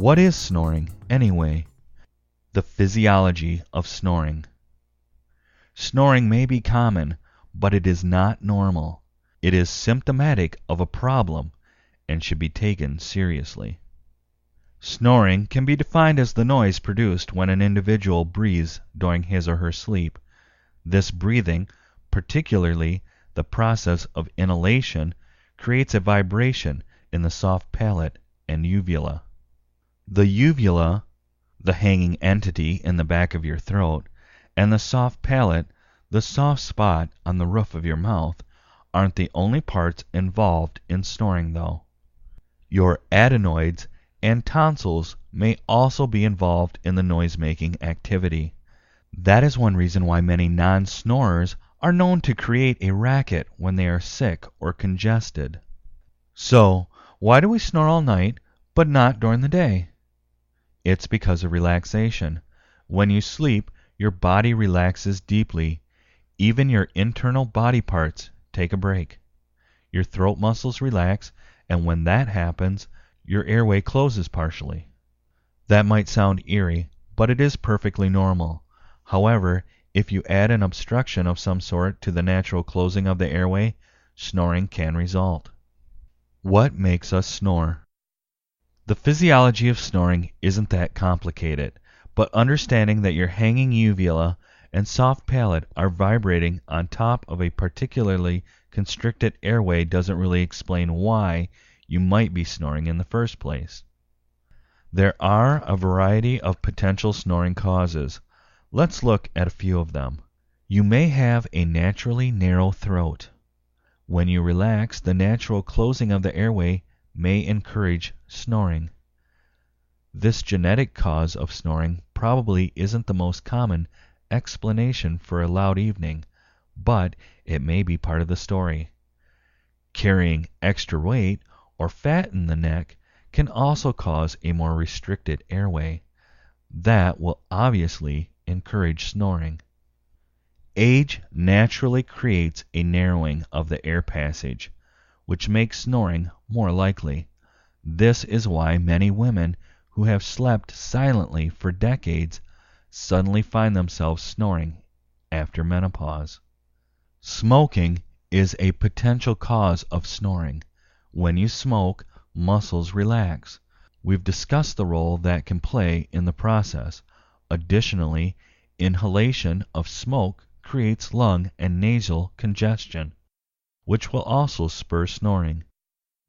What is snoring, anyway? The physiology of snoring. Snoring may be common, but it is not normal. It is symptomatic of a problem and should be taken seriously. Snoring can be defined as the noise produced when an individual breathes during his or her sleep. This breathing, particularly the process of inhalation, creates a vibration in the soft palate and uvula. The uvula, the hanging entity in the back of your throat, and the soft palate, the soft spot on the roof of your mouth, aren't the only parts involved in snoring, though. Your adenoids and tonsils may also be involved in the noise-making activity. That is one reason why many non-snorers are known to create a racket when they are sick or congested. So, why do we snore all night, but not during the day? It's because of relaxation. When you sleep, your body relaxes deeply. Even your internal body parts take a break. Your throat muscles relax, and when that happens, your airway closes partially. That might sound eerie, but it is perfectly normal. However, if you add an obstruction of some sort to the natural closing of the airway, snoring can result. What makes us snore? The physiology of snoring isn't that complicated, but understanding that your hanging uvula and soft palate are vibrating on top of a particularly constricted airway doesn't really explain why you might be snoring in the first place. There are a variety of potential snoring causes. Let's look at a few of them. You may have a naturally narrow throat. When you relax, the natural closing of the airway may encourage snoring. This genetic cause of snoring probably isn't the most common explanation for a loud evening, but it may be part of the story. Carrying extra weight or fat in the neck can also cause a more restricted airway. That will obviously encourage snoring. Age naturally creates a narrowing of the air passage, which makes snoring more likely. This is why many women who have slept silently for decades suddenly find themselves snoring after menopause. Smoking is a potential cause of snoring. When you smoke, muscles relax. We've discussed the role that can play in the process. Additionally, inhalation of smoke creates lung and nasal congestion, which will also spur snoring.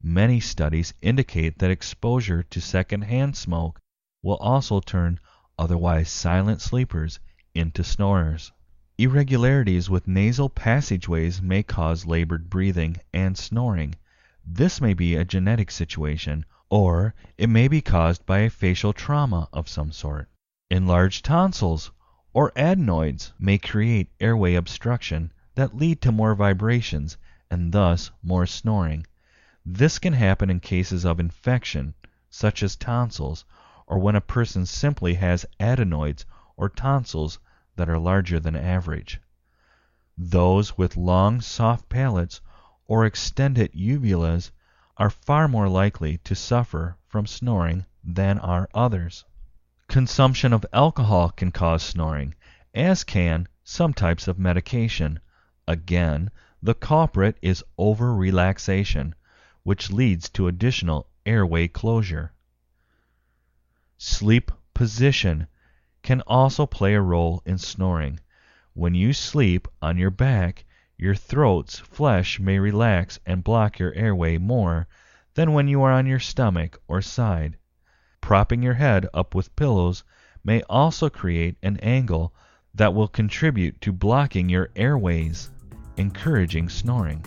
Many studies indicate that exposure to secondhand smoke will also turn otherwise silent sleepers into snorers. Irregularities with nasal passageways may cause labored breathing and snoring. This may be a genetic situation, or it may be caused by a facial trauma of some sort. Enlarged tonsils or adenoids may create airway obstruction that lead to more vibrations and thus more snoring. This can happen in cases of infection, such as tonsils, or when a person simply has adenoids or tonsils that are larger than average. Those with long, soft palates or extended uvulas are far more likely to suffer from snoring than are others. Consumption of alcohol can cause snoring, as can some types of medication. Again, the culprit is over-relaxation, which leads to additional airway closure. Sleep position can also play a role in snoring. When you sleep on your back, your throat's flesh may relax and block your airway more than when you are on your stomach or side. Propping your head up with pillows may also create an angle that will contribute to blocking your airways, encouraging snoring.